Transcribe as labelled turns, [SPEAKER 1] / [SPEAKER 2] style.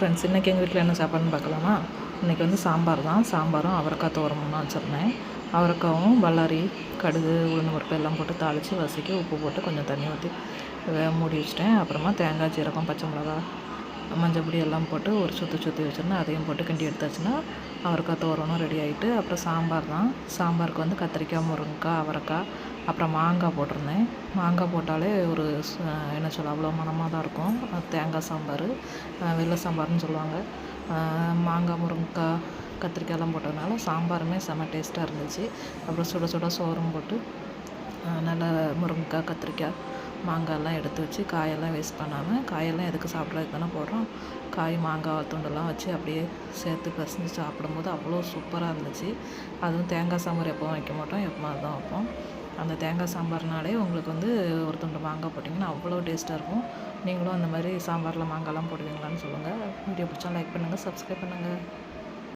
[SPEAKER 1] Friends, இன்றைக்கி எங்கள் வீட்டில் என்ன சாப்பாடுன்னு பார்க்கலாமா? இன்றைக்கி வந்து சாம்பார் தான். சாம்பாரும் அவரைக்காய் துவரமும் தான் வச்சுருந்தேன். அவரைக்காவும் பல்லாரி, கடுகு, உளுந்து பருப்பு எல்லாம் போட்டு தாளித்து வதக்கி உப்பு போட்டு கொஞ்சம் தண்ணி ஊற்றி மூடி வச்சிட்டேன். அப்புறமா தேங்காய், சீரகம், பச்சை மிளகா, மஞ்சள் பொடி எல்லாம் போட்டு ஒரு சுற்றி வச்சுருந்தேன். அதையும் போட்டு கிண்டி எடுத்தாச்சுன்னா அவரைக்காய் துவரமும் ரெடி ஆகிட்டு, அப்புறம் சாம்பார் தான். சாம்பாருக்கு வந்து கத்திரிக்காய், முருங்கைக்காய், அவரைக்காய், அப்புறம் மாங்காய் போட்டிருந்தேன். மாங்காய் போட்டாலே ஒரு என்ன சொல்ல அவ்வளோ மணமாக தான் இருக்கும். தேங்காய் சாம்பார், வெள்ளை சாம்பார்னு சொல்லுவாங்க. மாங்காய், முருங்கைக்காய், கத்திரிக்காயெல்லாம் போட்டதுனால சாம்பாருமே செம்ம டேஸ்ட்டாக இருந்துச்சு. அப்புறம் சுட சுட சோறும் போட்டு நல்லா முருங்கைக்காய், கத்திரிக்காய், மாங்காயெல்லாம் எடுத்து வச்சு காயெல்லாம் வேஸ்ட் பண்ணாமல், காயெல்லாம் எதுக்கு சாப்பிட்றதுக்கு தானே போடுறோம், காய் மாங்காய் துண்டெல்லாம் வச்சு அப்படியே சேர்த்து பசஞ்சு சாப்பிடும்போது அவ்வளோ சூப்பராக இருந்துச்சு. அதுவும் தேங்காய் சாம்பார் எப்போவும் வைக்க மாட்டோம், எப்போது தான் வைப்போம். அந்த தேங்காய் சாம்பார்னாலே உங்களுக்கு வந்து ஒரு துண்டு மாங்காய் போட்டிங்கன்னா அவ்வளோ டேஸ்ட்டாக இருக்கும். நீங்களும் அந்த மாதிரி சாம்பாரில் மாங்காய்லாம் போடுவீங்களான்னு சொல்லுங்கள். வீடியோ பிடிச்சா லைக் பண்ணுங்கள், சப்ஸ்கிரைப் பண்ணுங்கள்.